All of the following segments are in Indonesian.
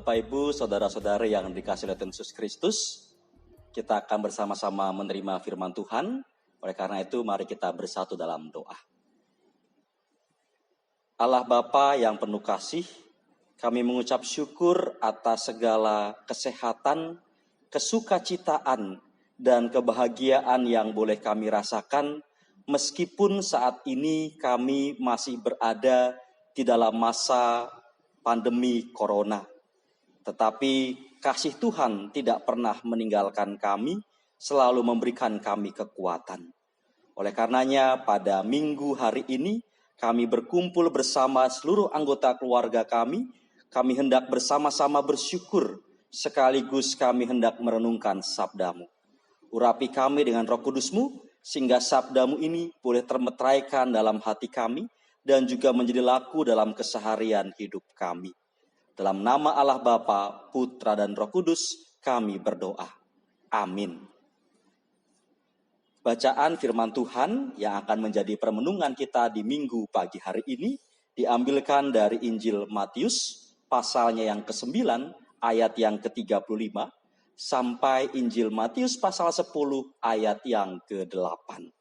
Bapak Ibu, saudara-saudari yang dikasihi oleh Tuhan Yesus Kristus, kita akan bersama-sama menerima firman Tuhan. Oleh karena itu, mari kita bersatu dalam doa. Allah Bapa yang penuh kasih, kami mengucap syukur atas segala kesehatan, kesukacitaan, dan kebahagiaan yang boleh kami rasakan, meskipun saat ini kami masih berada di dalam masa pandemi corona. Tetapi kasih Tuhan tidak pernah meninggalkan kami, selalu memberikan kami kekuatan. Oleh karenanya pada minggu hari ini kami berkumpul bersama seluruh anggota keluarga kami hendak bersama-sama bersyukur, sekaligus kami hendak merenungkan sabda-Mu. Urapi kami dengan Roh Kudus-Mu, sehingga sabda-Mu ini boleh termeteraikan dalam hati kami, dan juga menjadi laku dalam keseharian hidup kami. Dalam nama Allah Bapa, Putra, dan Roh Kudus, kami berdoa. Amin. Bacaan firman Tuhan yang akan menjadi permenungan kita di minggu pagi hari ini, diambilkan dari Injil Matius, pasalnya yang ke-9, ayat yang ke-35, sampai Injil Matius pasal 10, ayat yang ke-8.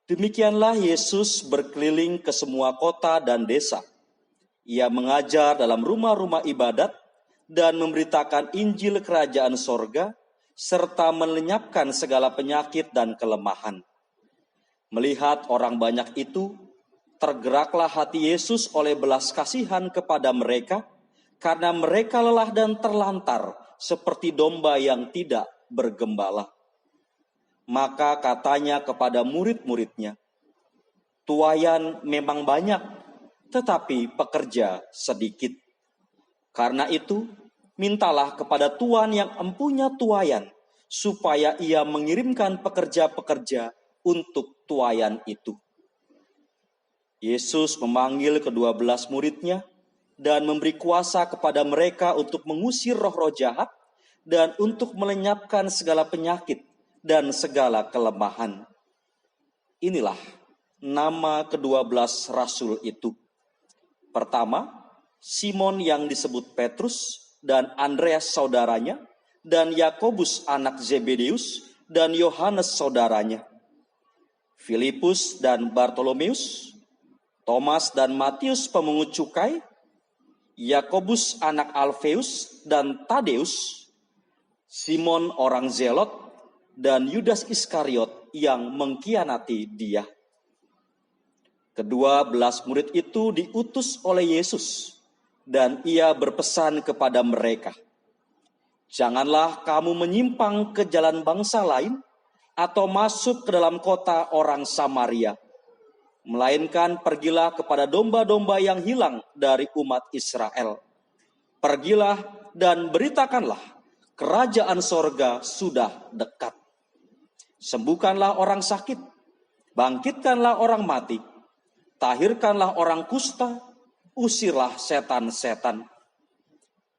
Demikianlah Yesus berkeliling ke semua kota dan desa. Ia mengajar dalam rumah-rumah ibadat dan memberitakan Injil Kerajaan Sorga, serta melenyapkan segala penyakit dan kelemahan. Melihat orang banyak itu, tergeraklah hati Yesus oleh belas kasihan kepada mereka, karena mereka lelah dan terlantar seperti domba yang tidak bergembala. Maka katanya kepada murid-muridnya, tuaian memang banyak, tetapi pekerja sedikit. Karena itu, mintalah kepada Tuhan yang empunya tuaian, supaya ia mengirimkan pekerja-pekerja untuk tuaian itu. Yesus memanggil ke-12 muridnya, dan memberi kuasa kepada mereka untuk mengusir roh-roh jahat, dan untuk melenyapkan segala penyakit, dan segala kelemahan. Inilah nama ke-12 rasul itu. Pertama, Simon yang disebut Petrus, dan Andreas saudaranya, dan Yakobus anak Zebedeus, dan Yohanes saudaranya. Filipus dan Bartolomeus, Thomas dan Matius pemungut cukai, Yakobus anak Alfeus dan Tadeus, Simon orang Zelot, dan Yudas Iskariot yang mengkhianati dia. Ke-12 murid itu diutus oleh Yesus, dan ia berpesan kepada mereka, janganlah kamu menyimpang ke jalan bangsa lain, atau masuk ke dalam kota orang Samaria, melainkan pergilah kepada domba-domba yang hilang dari umat Israel. Pergilah dan beritakanlah, kerajaan sorga sudah dekat. Sembuhkanlah orang sakit, bangkitkanlah orang mati, tahirkanlah orang kusta, usirlah setan-setan.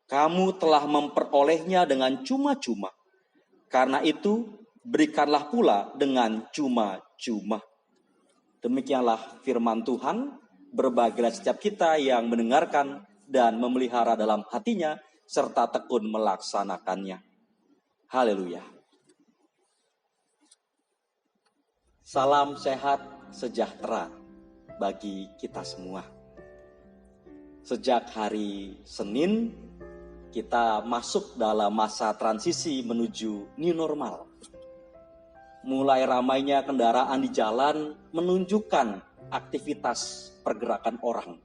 Kamu telah memperolehnya dengan cuma-cuma, karena itu berikanlah pula dengan cuma-cuma. Demikianlah firman Tuhan. Berbahagialah setiap kita yang mendengarkan dan memelihara dalam hatinya, serta tekun melaksanakannya. Haleluya. Salam sehat sejahtera bagi kita semua. Sejak hari Senin, kita masuk dalam masa transisi menuju new normal. Mulai ramainya kendaraan di jalan menunjukkan aktivitas pergerakan orang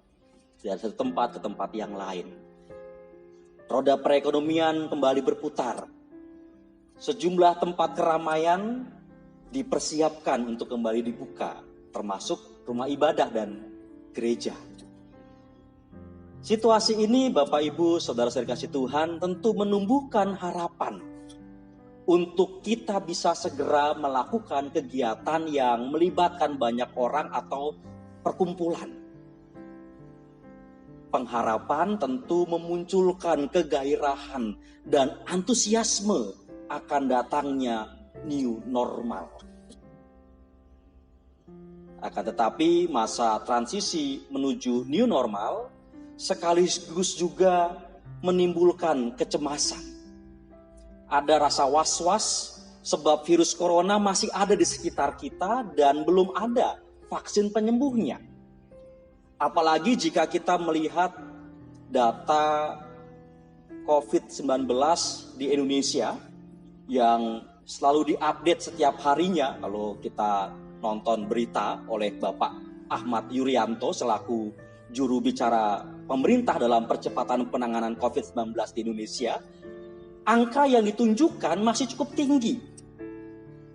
dari satu tempat ke tempat yang lain. Roda perekonomian kembali berputar. Sejumlah tempat keramaian dipersiapkan untuk kembali dibuka, termasuk rumah ibadah dan gereja. Situasi ini, Bapak Ibu, saudara-saudari kasih Tuhan, tentu menumbuhkan harapan untuk kita bisa segera melakukan kegiatan yang melibatkan banyak orang atau perkumpulan. Pengharapan tentu memunculkan kegairahan dan antusiasme akan datangnya new normal. Akan tetapi masa transisi menuju new normal sekaligus juga menimbulkan kecemasan. Ada rasa was-was sebab virus corona masih ada di sekitar kita dan belum ada vaksin penyembuhnya. Apalagi jika kita melihat data COVID-19 di Indonesia yang selalu diupdate setiap harinya kalau kita nonton berita oleh Bapak Ahmad Yuryanto selaku juru bicara pemerintah dalam percepatan penanganan COVID-19 di Indonesia, angka yang ditunjukkan masih cukup tinggi.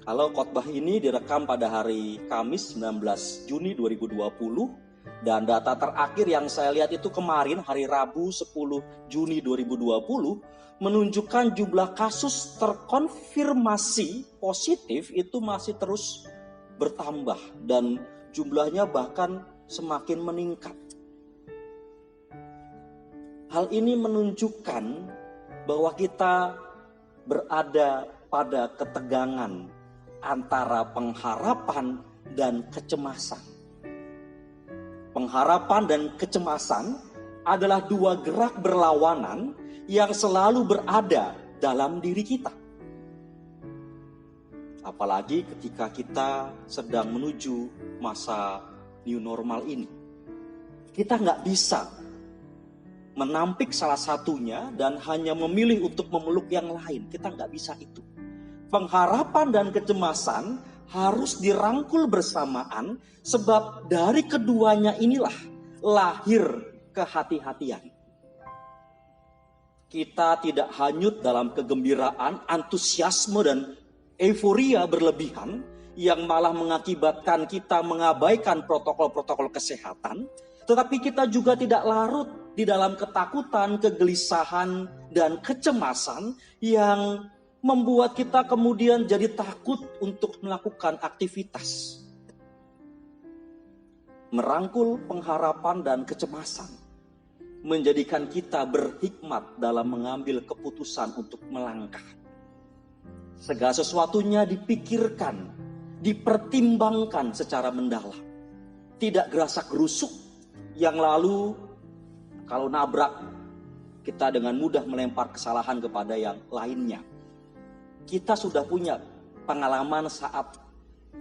Kalau khotbah ini direkam pada hari Kamis 19 Juni 2020 dan data terakhir yang saya lihat itu kemarin hari Rabu 10 Juni 2020 menunjukkan jumlah kasus terkonfirmasi positif itu masih terus bertambah dan jumlahnya bahkan semakin meningkat. Hal ini menunjukkan bahwa kita berada pada ketegangan antara pengharapan dan kecemasan. Pengharapan dan kecemasan adalah dua gerak berlawanan yang selalu berada dalam diri kita. Apalagi ketika kita sedang menuju masa new normal ini. Kita nggak bisa menampik salah satunya dan hanya memilih untuk memeluk yang lain. Kita nggak bisa itu. Pengharapan dan kecemasan harus dirangkul bersamaan sebab dari keduanya inilah lahir kehati-hatian. Kita tidak hanyut dalam kegembiraan, antusiasme dan euforia berlebihan yang malah mengakibatkan kita mengabaikan protokol-protokol kesehatan, tetapi kita juga tidak larut di dalam ketakutan, kegelisahan, dan kecemasan yang membuat kita kemudian jadi takut untuk melakukan aktivitas. Merangkul pengharapan dan kecemasan menjadikan kita berhikmat dalam mengambil keputusan untuk melangkah. Segala sesuatunya dipikirkan, dipertimbangkan secara mendalam. Tidak gerasak-gerusuk yang lalu kalau nabrak kita dengan mudah melempar kesalahan kepada yang lainnya. Kita sudah punya pengalaman saat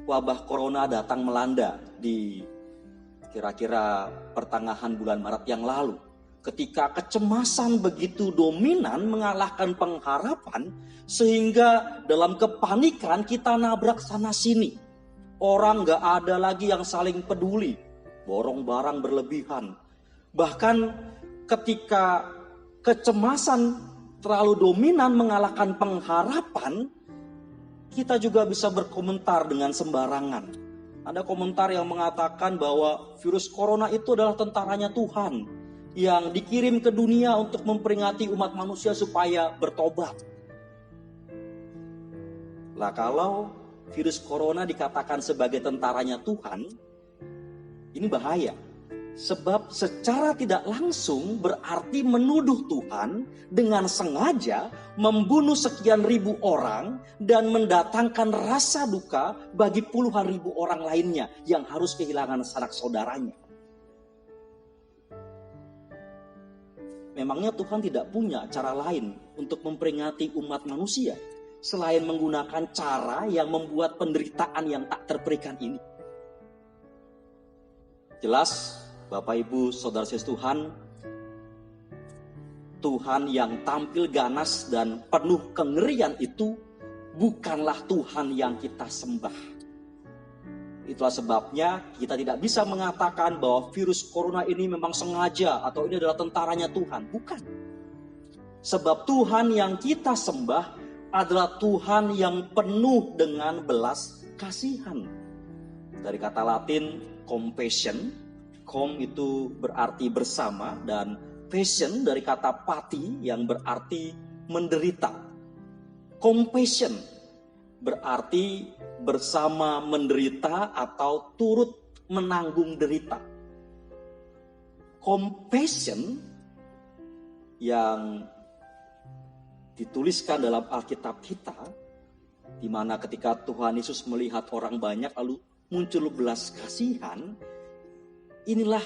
wabah corona datang melanda di kira-kira pertengahan bulan Maret yang lalu. Ketika kecemasan begitu dominan mengalahkan pengharapan, sehingga dalam kepanikan kita nabrak sana sini. Orang gak ada lagi yang saling peduli, borong barang berlebihan. Bahkan ketika kecemasan terlalu dominan mengalahkan pengharapan, kita juga bisa berkomentar dengan sembarangan. Ada komentar yang mengatakan bahwa virus corona itu adalah tentaranya Tuhan yang dikirim ke dunia untuk memperingati umat manusia supaya bertobat. Lah kalau virus corona dikatakan sebagai tentaranya Tuhan, ini bahaya. Sebab secara tidak langsung berarti menuduh Tuhan dengan sengaja membunuh sekian ribu orang dan mendatangkan rasa duka bagi puluhan ribu orang lainnya yang harus kehilangan sanak saudaranya. Memangnya Tuhan tidak punya cara lain untuk memperingati umat manusia selain menggunakan cara yang membuat penderitaan yang tak terperikan ini? Jelas, Bapak Ibu Saudara Tuhan, Tuhan yang tampil ganas dan penuh kengerian itu bukanlah Tuhan yang kita sembah. Itulah sebabnya kita tidak bisa mengatakan bahwa virus corona ini memang sengaja atau ini adalah tentaranya Tuhan. Bukan. Sebab Tuhan yang kita sembah adalah Tuhan yang penuh dengan belas kasihan. Dari kata Latin compassion, com itu berarti bersama, dan passion dari kata pati yang berarti menderita. Compassion berarti bersama menderita atau turut menanggung derita. Compassion yang dituliskan dalam Alkitab kita, di mana ketika Tuhan Yesus melihat orang banyak lalu muncul belas kasihan, inilah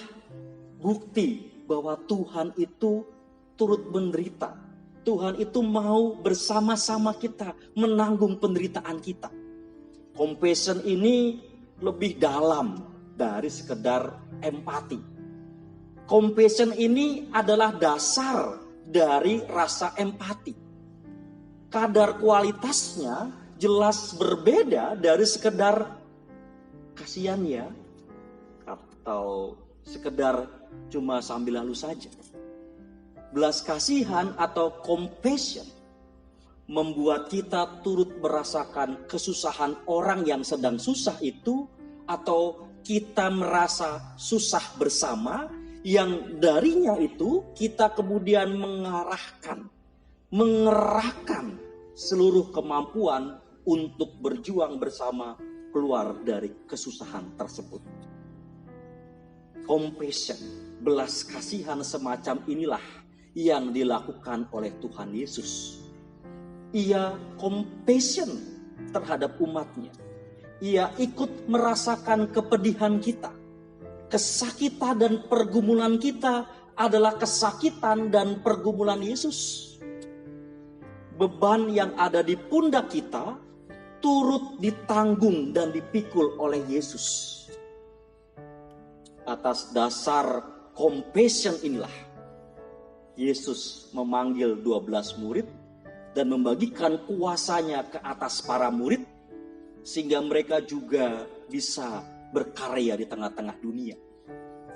bukti bahwa Tuhan itu turut menderita. Tuhan itu mau bersama-sama kita menanggung penderitaan kita. Compassion ini lebih dalam dari sekedar empati. Compassion ini adalah dasar dari rasa empati. Kadar kualitasnya jelas berbeda dari sekedar kasihan ya, atau sekedar cuma sambil lalu saja. Belas kasihan atau compassion membuat kita turut merasakan kesusahan orang yang sedang susah itu, atau kita merasa susah bersama, yang darinya itu kita kemudian mengerahkan seluruh kemampuan untuk berjuang bersama keluar dari kesusahan tersebut. Compassion, belas kasihan semacam inilah yang dilakukan oleh Tuhan Yesus. Ia compassion terhadap umatnya. Ia ikut merasakan kepedihan kita. Kesakitan dan pergumulan kita adalah kesakitan dan pergumulan Yesus. Beban yang ada di pundak kita turut ditanggung dan dipikul oleh Yesus. Atas dasar compassion inilah Yesus memanggil 12 murid dan membagikan kuasanya ke atas para murid, sehingga mereka juga bisa berkarya di tengah-tengah dunia.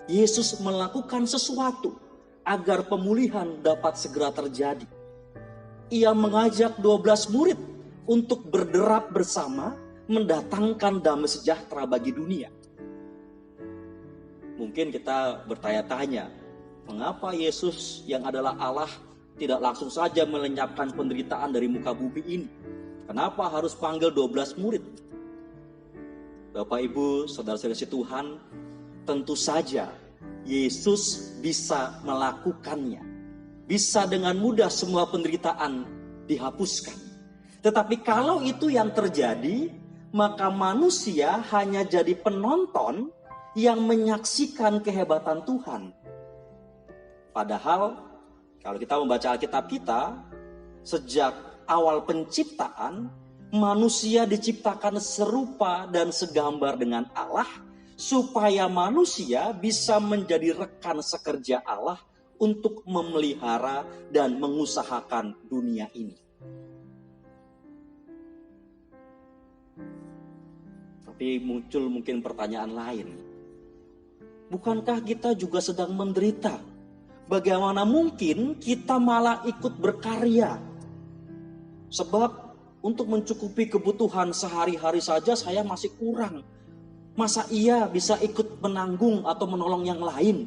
Yesus melakukan sesuatu agar pemulihan dapat segera terjadi. Ia mengajak 12 murid untuk berderap bersama mendatangkan damai sejahtera bagi dunia. Mungkin kita bertanya-tanya, mengapa Yesus yang adalah Allah tidak langsung saja melenyapkan penderitaan dari muka bumi ini? Kenapa harus panggil 12 murid? Bapak Ibu, saudara-saudara Tuhan, tentu saja Yesus bisa melakukannya. Bisa dengan mudah semua penderitaan dihapuskan. Tetapi kalau itu yang terjadi, maka manusia hanya jadi penonton yang menyaksikan kehebatan Tuhan. Padahal kalau kita membaca Alkitab kita, sejak awal penciptaan, manusia diciptakan serupa dan segambar dengan Allah, supaya manusia bisa menjadi rekan sekerja Allah untuk memelihara dan mengusahakan dunia ini. Tapi muncul mungkin pertanyaan lain. Bukankah kita juga sedang menderita? Bagaimana mungkin kita malah ikut berkarya? Sebab untuk mencukupi kebutuhan sehari-hari saja saya masih kurang. Masa iya bisa ikut menanggung atau menolong yang lain?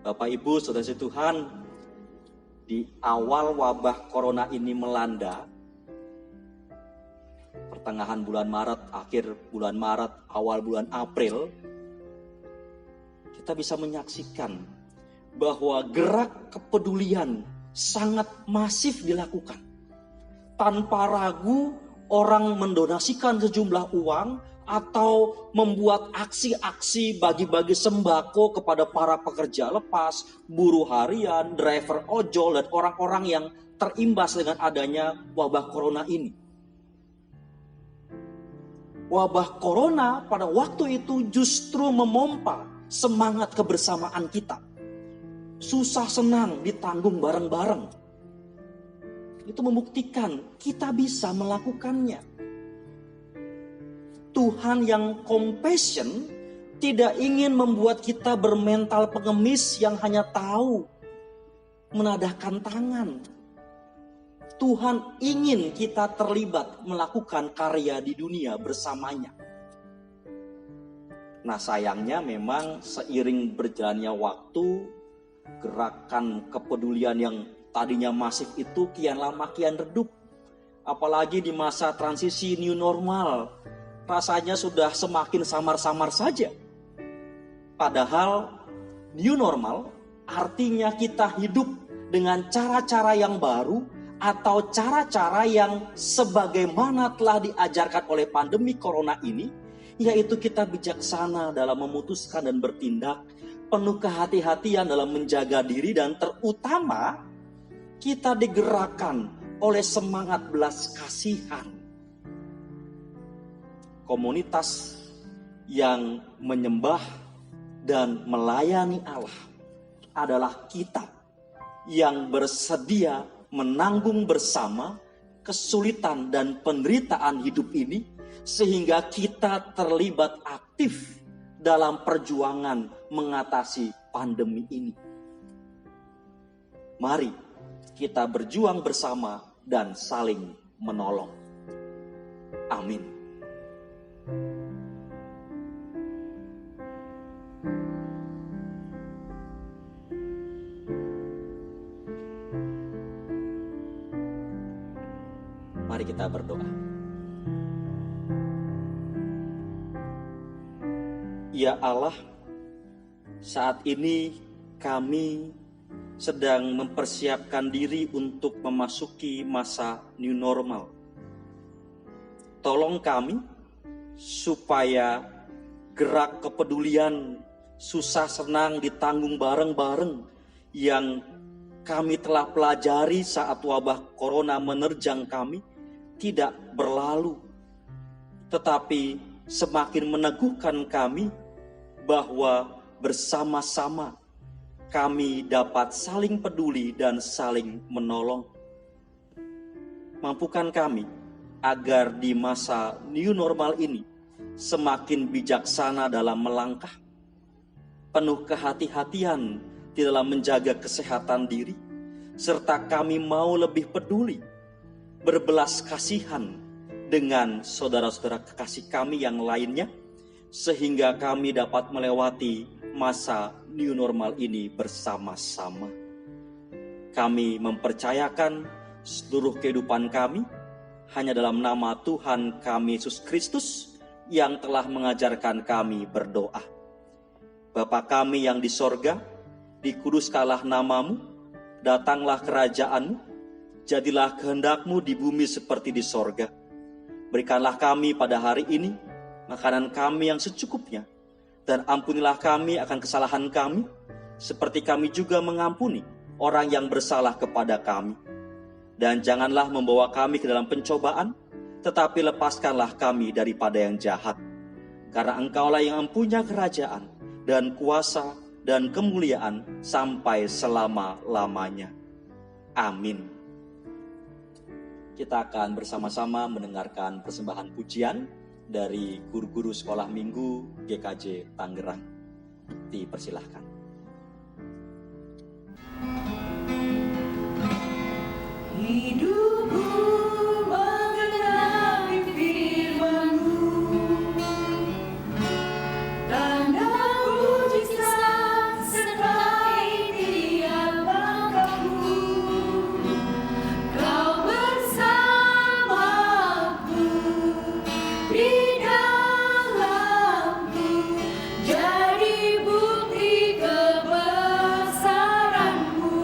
Bapak Ibu, saudara Tuhan, di awal wabah corona ini melanda, pertengahan bulan Maret, akhir bulan Maret, awal bulan April, kita bisa menyaksikan bahwa gerak kepedulian sangat masif dilakukan. Tanpa ragu, orang mendonasikan sejumlah uang atau membuat aksi-aksi bagi-bagi sembako kepada para pekerja lepas, buruh harian, driver ojol, dan orang-orang yang terimbas dengan adanya wabah corona ini. Wabah corona pada waktu itu justru memompa semangat kebersamaan kita. Susah senang ditanggung bareng-bareng. Itu membuktikan kita bisa melakukannya. Tuhan yang compassion tidak ingin membuat kita bermental pengemis yang hanya tahu menadahkan tangan. Tuhan ingin kita terlibat melakukan karya di dunia bersamanya. Nah, sayangnya memang seiring berjalannya waktu, gerakan kepedulian yang tadinya masif itu kian lama kian redup. Apalagi di masa transisi new normal, rasanya sudah semakin samar-samar saja. Padahal new normal artinya kita hidup dengan cara-cara yang baru atau cara-cara yang sebagaimana telah diajarkan oleh pandemi corona ini, yaitu kita bijaksana dalam memutuskan dan bertindak, penuh kehati-hatian dalam menjaga diri, dan terutama kita digerakkan oleh semangat belas kasihan. Komunitas yang menyembah dan melayani Allah adalah kita yang bersedia menanggung bersama kesulitan dan penderitaan hidup ini, sehingga kita terlibat aktif dalam perjuangan mengatasi pandemi ini. Mari kita berjuang bersama dan saling menolong. Amin. Mari kita berdoa. Ya Allah, saat ini kami sedang mempersiapkan diri untuk memasuki masa new normal. Tolong kami supaya gerak kepedulian susah senang ditanggung bareng-bareng yang kami telah pelajari saat wabah corona menerjang kami tidak berlalu, tetapi semakin meneguhkan kami bahwa bersama-sama kami dapat saling peduli dan saling menolong. Mampukan kami agar di masa new normal ini semakin bijaksana dalam melangkah, penuh kehati-hatian di dalam menjaga kesehatan diri, serta kami mau lebih peduli, berbelas kasihan dengan saudara-saudara kekasih kami yang lainnya, sehingga kami dapat melewati masa new normal ini bersama-sama. Kami mempercayakan seluruh kehidupan kami hanya dalam nama Tuhan kami Yesus Kristus yang telah mengajarkan kami berdoa. Bapa kami yang di sorga, dikuduskanlah namamu, datanglah kerajaanmu, jadilah kehendak-Mu di bumi seperti di sorga. Berikanlah kami pada hari ini makanan kami yang secukupnya, dan ampunilah kami akan kesalahan kami, seperti kami juga mengampuni orang yang bersalah kepada kami. Dan janganlah membawa kami ke dalam pencobaan, tetapi lepaskanlah kami daripada yang jahat. Karena Engkaulah yang mempunyai kerajaan dan kuasa dan kemuliaan sampai selama-lamanya. Amin. Kita akan bersama-sama mendengarkan persembahan pujian dari guru-guru sekolah minggu GKJ Tangerang. Dipersilahkan. Hidupku mengenapi firman-Mu, tanda mujizat sertai tiap langkahku. Kau bersamaku di dalamku, jadi bukti kebesaran-Mu.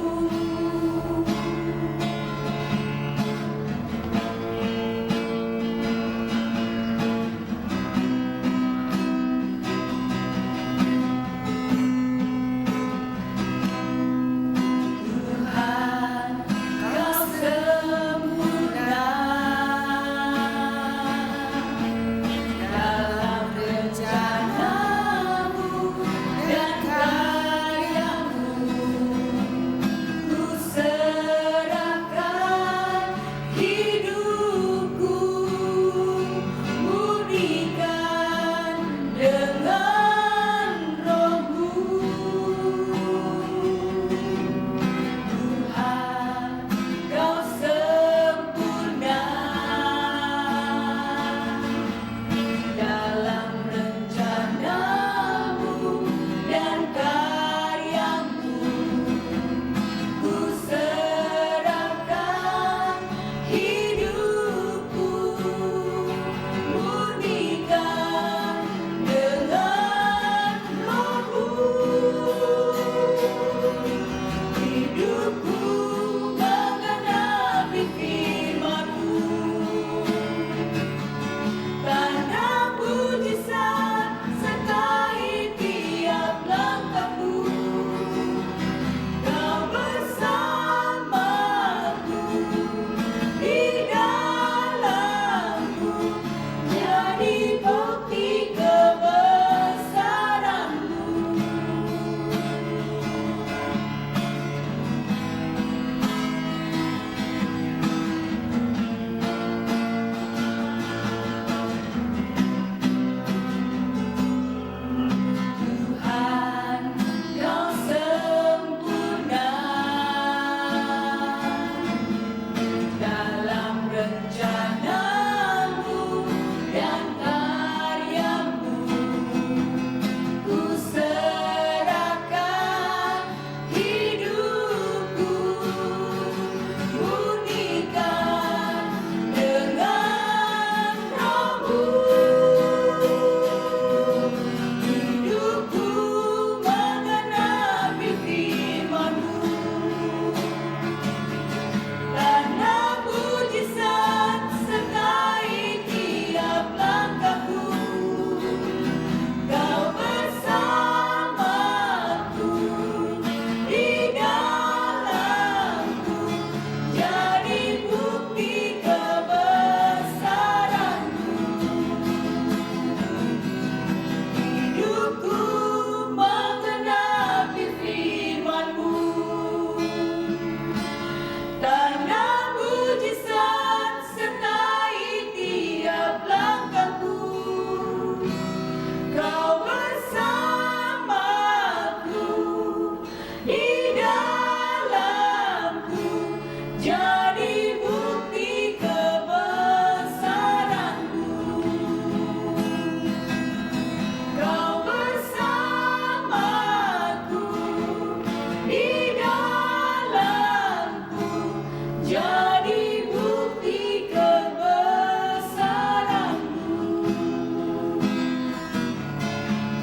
jadi bukti kebesaranmu,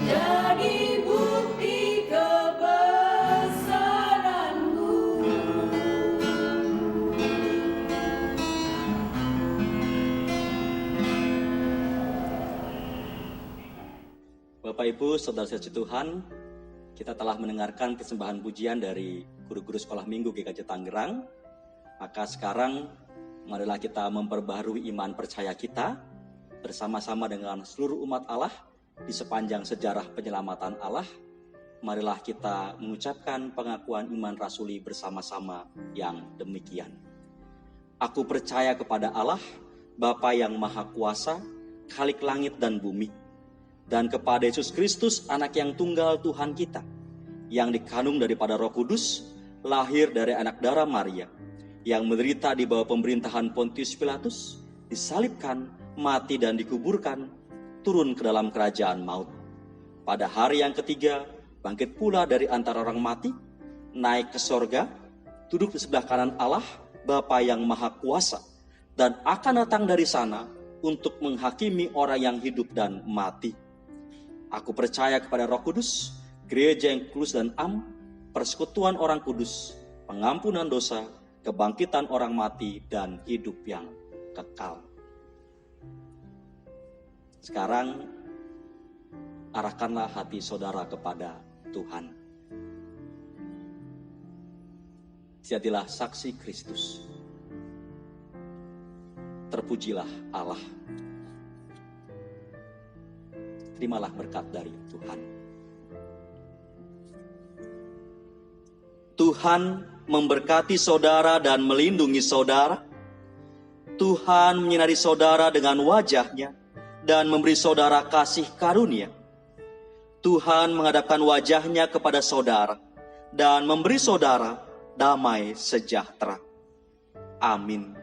jadi bukti kebesaranmu. Bapak Ibu, saudara-saudara Tuhan, kita telah mendengarkan persembahan pujian dari guru-guru sekolah minggu GKJ Tangerang. Maka sekarang marilah kita memperbaharui iman percaya kita bersama-sama dengan seluruh umat Allah di sepanjang sejarah penyelamatan Allah. Marilah kita mengucapkan pengakuan iman rasuli bersama-sama yang demikian. Aku percaya kepada Allah, Bapa yang Maha Kuasa, Khalik langit dan bumi, dan kepada Yesus Kristus, anak yang tunggal Tuhan kita, yang dikandung daripada Roh Kudus, lahir dari anak darah Maria, yang menderita di bawah pemerintahan Pontius Pilatus, disalibkan, mati dan dikuburkan, turun ke dalam kerajaan maut. Pada hari yang ketiga, bangkit pula dari antara orang mati, naik ke sorga, duduk di sebelah kanan Allah, Bapa yang Maha Kuasa, dan akan datang dari sana untuk menghakimi orang yang hidup dan mati. Aku percaya kepada Roh Kudus, gereja yang kudus dan am, persekutuan orang kudus, pengampunan dosa, kebangkitan orang mati, dan hidup yang kekal. Sekarang, arahkanlah hati saudara kepada Tuhan. Jadilah saksi Kristus. Terpujilah Allah. Terimalah berkat dari Tuhan. Tuhan memberkati saudara dan melindungi saudara. Tuhan menyinari saudara dengan wajah-Nya dan memberi saudara kasih karunia. Tuhan menghadapkan wajah-Nya kepada saudara dan memberi saudara damai sejahtera. Amin.